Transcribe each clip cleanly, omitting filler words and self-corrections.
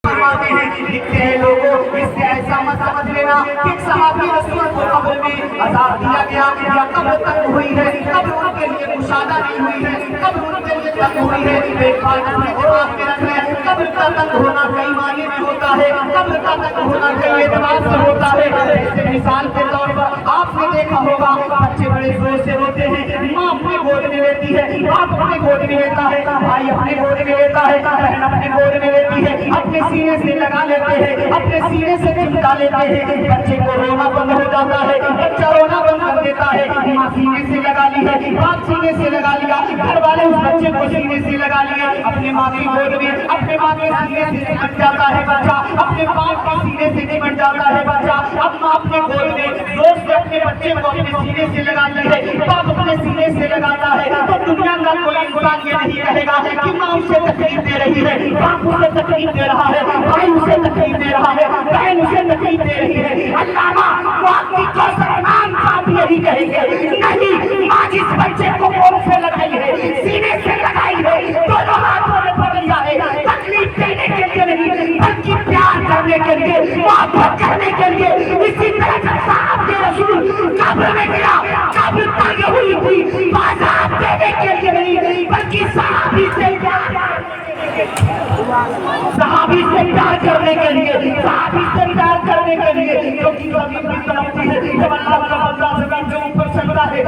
فرماتے ہیں لکھتے ہیں لوگوں اس سے ایسا مت سمجھ لینا کہ ایک صحابی رسول کو قبر میں عذاب دیا گیا یا قبر تنگ ہوئی ہے، قبر ان کے لیے کشادہ نہیں ہوئی ہے، قبر ان کے لیے تنگ ہوئی ہے۔ ایک بات اپنے دماغ میں رکھ لیں، قبر کا تنگ ہونا کئی معنی میں ہوتا ہے، قبر کا تنگ ہونا کئی اعتبار سے ہوتا ہے۔ جیسے مثال کے طور پر آپ نے دیکھا ہوگا بچے بڑے زور سے روتے ہیں، ماں اپنے گود میں لیتی ہے، باپ اپنے گود میں لیتا ہے، بھائی اپنے گود میں لیتا ہے، بہن اپنے گود میں لیتی ہے، اپنے سینے سے لگا لیتے ہیں، اپنے سینے سے چمٹا لیتے ہیں، بچے کو رونا بند ہو جاتا ہے، بچہ رونا بند کر دیتا ہے، ماں سینے سے لگا لی ہے، باپ سینے سے لگا لیا، گھر والے اس بچے کو سینے سے لگا لیے، اپنے ماں کی گود میں، اپنے ماں کے سینے سے چمٹ جاتا ہے بچہ، اپنے باپ کے سینے سے چمٹ جاتا ہے بچہ، اب ماں اپنے گود میں دوست اپنے بچے کو اپنے سینے سے لگاتی ہے، باپ اپنے سینے سے لگاتا ہے، تو دنیا کا کوئی انسان یہ نہیں کہے گا کہ ماں اسے تکلیف دے رہی ہے، باپ اسے تکلیف دے رہا ہے، بھائی اسے تکلیف دے رہا ہے، بہن اسے تکلیف دے رہی ہے۔ علامہ واقعی کوثر امام صاحب یہی کہیں گے، نہیں، ماں جس بچے کو گود سے لگائی ہے، سینے سے لگائی ہے، دونوں ہاتھوں میں پکڑ لیا ہے، تکلیف دینے کے لیے نہیں بلکہ پیار کرنے کے لیے، محبت کرنے کے لیے۔ اسی طرح سے صاحب کے رسول قبر میں گیا، قبر تنگ ہوئی تھی، عذاب دینے کے لیے نہیں بلکہ صحابی سے پیار کرنے کے لیے، صحابی سے پیار کرنے کے لیے، کیونکہ زمین بھی تڑپتی ہے جب اللہ کا بندہ زمین کے اوپر چلتا ہے،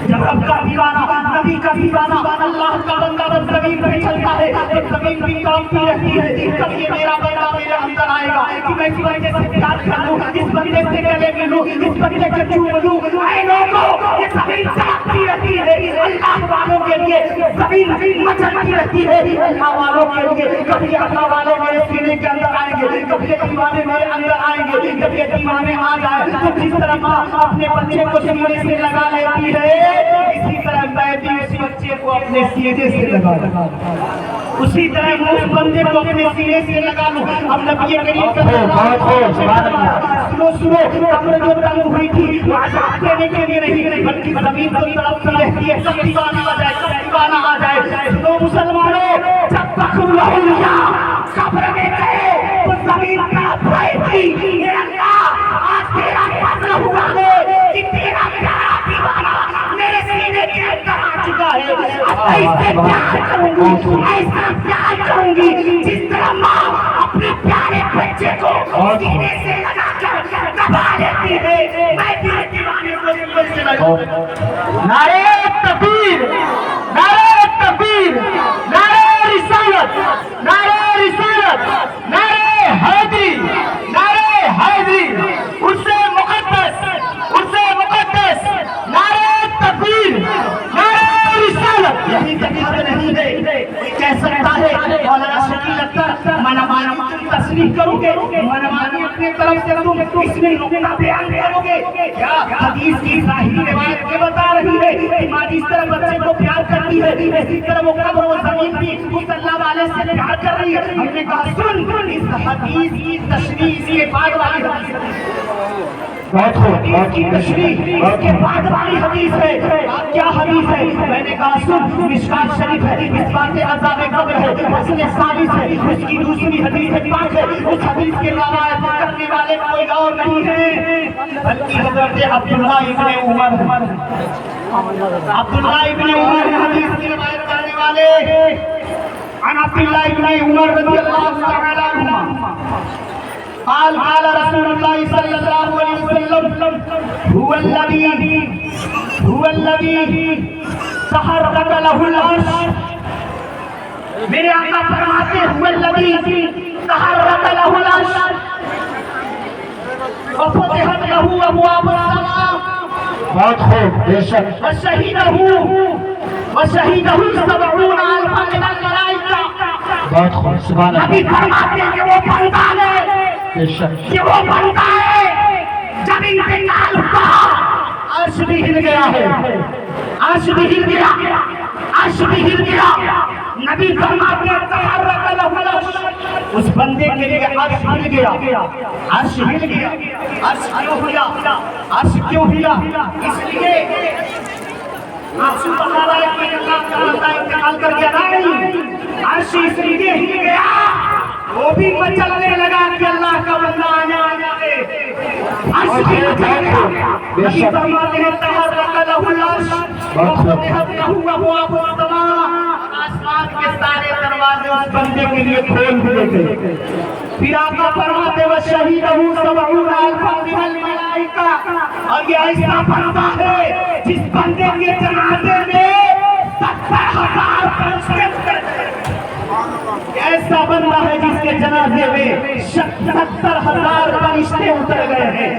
جب رب کا دیوانہ، نبی کا دیوانہ، اللہ کا بندہ جب زمین پہ چلتا ہے تو زمین بھی تڑپتی رہتی ہے، کب یہ میرا بندہ میرے اندر آئے گا کہ میں اس بندے سے پیار کر لوں، اس بندے سے گلے ملوں، اس بندے کو چوم لوں۔ اے لوگوں، یہ زمین تڑپتی رہتی ہے اللہ والوں کے لیے، زمین مچلتی رہتی ہے اللہ والوں کے لیے۔ کبھی اللہ والے میرے سینے کے اندر آئیں گے، کبھی یہ دیوانے میرے اندر آئیں گے، جب یہ دیوانے آ جائیں تو جس طرح ماں اپنے بچے کو سینے سے لگا لیتی ہے، اسی طرح میں بھی اس بچے کو اپنے سینے سے لگا لوں، اسی طرح میں اس بندے کو اپنے سینے سے لگا لوں۔ اب نبی کریم صلی اللہ علیہ وسلم سنو قبر جو تنگ ہوئی تھی وہ عذاب دینے کے لیے نہیں بلکہ زمین تو تڑپتی رہتی ہے، کب دیوانہ آ جائے، کب دیوانہ آ جائے۔ سنو مسلمانوں، جب تک قبر میں گئے تو زمین تڑپ رہی تھی، اے اللہ آج تیرا فضل ہوا ہے کہ تیرا پیارا دیوانہ میرے سینے کے اندر آ چکا ہے، اب میں اس سے پیار کروں گی، ایسا پیار کروں گی جس طرح ماں اپنے پیارے بچے کو سینے سے لگا کر دبا لیتی ہے، میں بھی دیوانے کو سینے سے لگاؤں۔ نعرہ تکبیر، نعرہ تکبیر، نعرہ رسالت، نعرہ رسالت، نعرہ حیدری، نعرہ حیدری، اس سے مقدس، اس سے مقدس، نعرہ تکبیر، نعرہ رسالت۔ یہی تکبیر نہیں ہے، کوئی کہہ سکتا ہے مولانا شکیل اختر منمانی تصریح کرو گے، منمانی اپنے طرف سے تم اس میں نقطہ بیان کرو گے کیا؟ حدیث کی ظاہری روایت یہ بتا رہی ہے کہ ماں جس طرح بچے کو پیار کرتی ہے اسی طرح وہ قبر و زمین بھی اس اللہ والے سے پیار کر رہی ہے۔ ہم نے کہا سن اس حدیث کی تشریح اس کے بعد والی حدیث حدیث کی تشریح اس کے بعد والی حدیث ہے۔ کیا حدیث ہے؟ میں نے کہا سن، مشکات شریف ہے، اس بات عذاب قبر ہے، اصل ثابت ہے، اس کی دوسری حدیث پاک ہے، اس حدیث کے روایت کرنے والے کوئی اور نہیں ہے بلکہ حضرت عبداللہ ابن عمر، عبداللہ ابن عمر حدیث کی روایت کرنے والے۔ عن عبداللہ ابن عمر رضی اللہ تعالی عنہما قال قال رسول اللہ صلی اللہ علیہ وسلم هو الذي تحرك له العرش، میرے آقا فرماتے ہیں هو الذي تحرك له العرش وفتحت له ابواب السماء، بہت خوب، بے شک، وشهده 70 ألف من الملائکہ، بہت خوب، سبحان اللہ۔ نبی فرماتے ہیں کہ وہ بندہ ہے، یہ وہ بندہ ہے جب انتقال ہوا عرش بھی ہل گیا ہے، عرش بھی ہل گیا، عرش بھی ہل گیا۔ نبی فرماتے ہیں تحرک له العرش، اس بندے کے لیے عرش ہل گیا، عرش ہل گیا۔ عرش کیوں ہلا؟ عرش کیوں ہلا؟ اس لیے آنسو بہا رہا ہے کہ اللہ کا بندہ انتقال کر گیا، نہیں، عرش اس لیے ہل گیا وہ بھی مچلنے لگا کہ اللہ کا بندہ آنے آنے عرش بھی مچل گیا. نبی فرماتے ہیں تحرک لہ العرش وفتحت لہ ابواب السماء. آسمان کے سارے دروازے اس بندے کے لیے کھول دیے گئے. پھر آقا فرماتے وشہیدہ سبعون الفا من الملائکہ. اور یہ ایسا بندہ ہے جس بندے کے جنازے میں 70,000 فرشتے. ایسا بندہ ہے جس کے جنازے میں 70,000 فرشتے اتر گئے ہیں.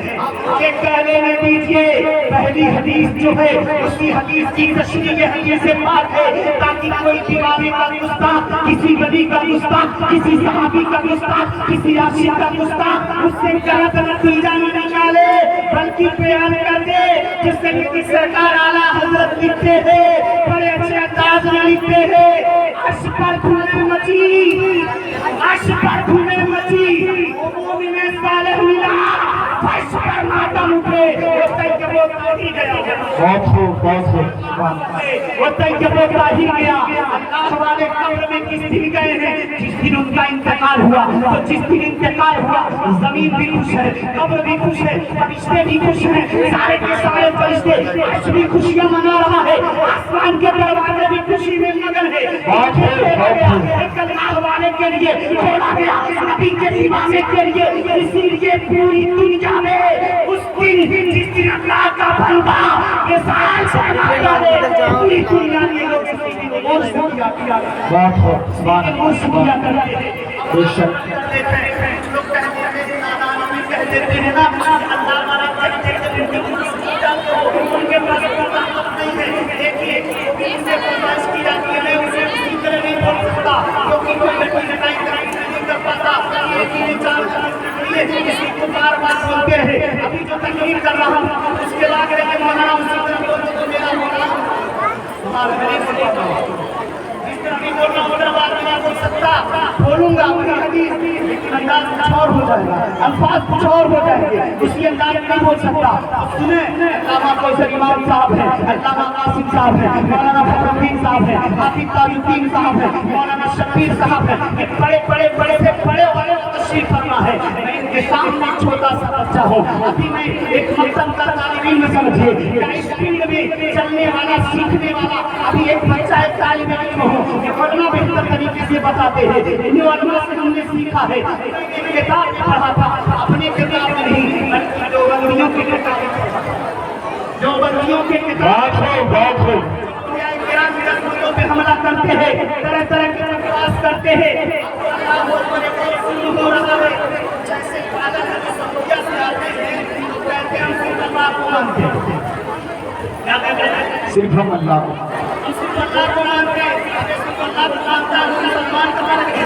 یہ کہہ لینے دیجئے پہلی حدیث جو ہے اس کی حدیث کی تشریح حدیث سے پاک ہے تاکہ کوئی دیوانے کا گستاخ, کسی ولی کا گستاخ, کسی صحابی کا گستاخ, کسی عاشق کا گستاخ اس سے غلط نتیجہ نہ نکالے, بلکہ بیان کر دے جس سے کہ سرکار اعلیٰ حضرت لکھتے ہیں, بڑے اچھے انداز میں لکھتے ہیں. عرش پر دھومیں مچی, عرش پر دھومیں مچی, مومن صالح ملا, فرش پر ماتم اٹھے. وہ تیجب ہی گیا, وہ تیجب ہی گیا. اللہ والے قبر میں کس دن گئے ہیں؟ جس دن ان کا انتقال ہوا. تو جس دن انتقال ہوا زمین بھی خوش ہے, قبر بھی خوش ہے, فرشتے بھی خوش ہیں, سارے کے سارے فرشتے, عرش بھی خوشیاں منا رہا ہے, آسمان کے دروازے بھی خوشی میں مگن ہے. ایک اللہ والے کے لیے کھولا گیا, نبی کے دیوانے کے لیے. اسی لیے پوری دنیا میں اس دن جس دن اللہ کا بندہ مثال سے مانگا ہے, پوری دنیا میں لوگ اسی دن اور شکریہ کیا کرتے ہیں. لوگ کہتے ہیں نا اللہ ہمارا ان کے پاس نہیں ہے. دیکھیے ان سے فرمائش کی جاتی ہے اسے اسی طرح نہیں بول سکتا کیونکہ کوئی لڑائی نہیں کر پاتا. کسی کو بار بار بولتے ہیں. ابھی جو تقریر کر رہا ہوں اس کے بعد لیکن مولانا اسی طرح بولتے تو میرا مولانا تمہارا نہیں بول پاتا. جس طرح بھی بولنا ادھر بار میں نہیں بول سکتا. بولوں گا اپنی حدیث لیکن انداز کچھ اور ہو جائے گا, الفاظ کچھ اور ہو جائیں گے, اسی انداز میں نہیں بول سکتا. سنیں علامہ کوثر امام صاحب ہیں, علامہ قاسم صاحب ہیں, مولانا فخر الدین صاحب ہیں, حافظ تاج الدین صاحب ہیں, مولانا شبیر صاحب ہیں. یہ بڑے بڑے بڑے سے بڑے والے تشریف فرما ہے. میں ان کے سامنے چھوٹا سا بچہ ہوں. ابھی میں ایک مکتب کا طالب علم سمجھے یا اس فیلڈ میں چلنے والا سیکھنے والا ابھی ایک بچہ ایک طالب علم ہوں. یہ علماء بہتر طریقے سے بتاتے ہیں. انہیں علماء سے ہم نے سیکھا ہے. کتاب میں پڑھا تھا, اپنی کتاب میں نہیں بلکہ جو بندیوں کی کتاب میں, جو بندیوں کی کتاب پہ حملہ کرتے ہیں, طرح طرح کے اعتراض کرتے ہیں. جیسے پاگل ہے سعودیہ سے آتے ہیں تو کہتے ہیں ہم صرف اللہ کو مانتے ہیں. کیا کہتے ہیں؟ صرف ہم اللہ کو, ہم صرف اللہ کو مانتے ہیں. صرف اللہ کو مانتا ہے مسلمان کا فرق ہے.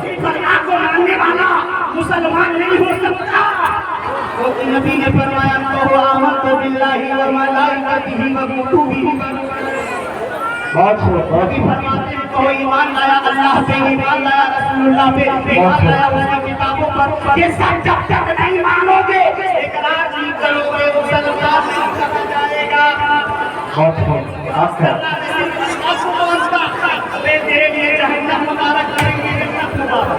صرف اللہ کو ماننے والا مسلمان نہیں ہو سکتا. نبی نے فرمایا تو آمنت باللہ و ملائکتہ و کتبہ. فرماتے ہیں تو ایمان لایا اللہ پہ, ایمان لایا رسول اللہ پہ, ایمان لایا اس کی کتابوں پر. یہ سب جب تک نہیں مانو گے اقرار نہیں کرو گے مسلمان نہیں کہا جائے گا. تیرے لیے جہنم مبارک کریں گے,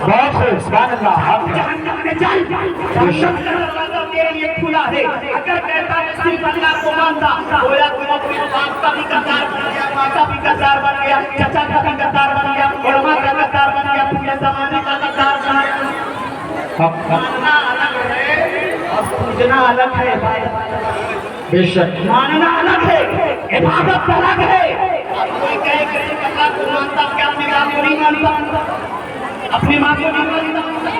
جہنم میں جل, جہنم کا دروازہ تیرے لیے کھلا ہے. اگر کہتا ہے صرف اللہ کو مانتا, گویا تم اپنے باپ کا بھی کردار بن گیا, ماں کا بھی کردار بن گیا, چچا کا بھی کردار بن گیا, علماء کا کردار بن گیا, پورے زمانے کا کردار بن گیا. ماننا الگ ہے اور پوجنا الگ ہے. بے شک ماننا الگ ہے, عبادت الگ ہے. کوئی کہے کہ اللہ کو مانتا, کیا اپنے باپ کو نہیں مانتا, اپنی ماں کو نہیں مانتا,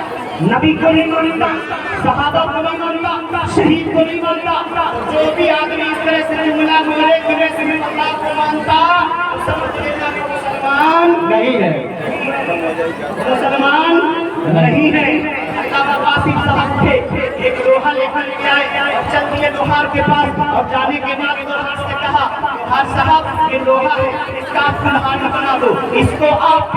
نبی کو نہیں مانتا, صحابہ کو نہیں مانتا, شہید کو نہیں مانتا. جو بھی آدمی اس طرح سے جملہ بولے جنہیں سے اللہ کو مانتا سمجھ لینا کہ مسلمان نہیں ہے, مسلمان نہیں ہے. علامہ قاسم صاحب تھے, ایک لوہا لے کر کے آئے, چل دیے لوہار کے پاس اور جانے کے بعد لوہار سے کہا, لوہار صاحب یہ لوہا ہے, اس کا آپ فلحانی بنا دو, اس کو آپ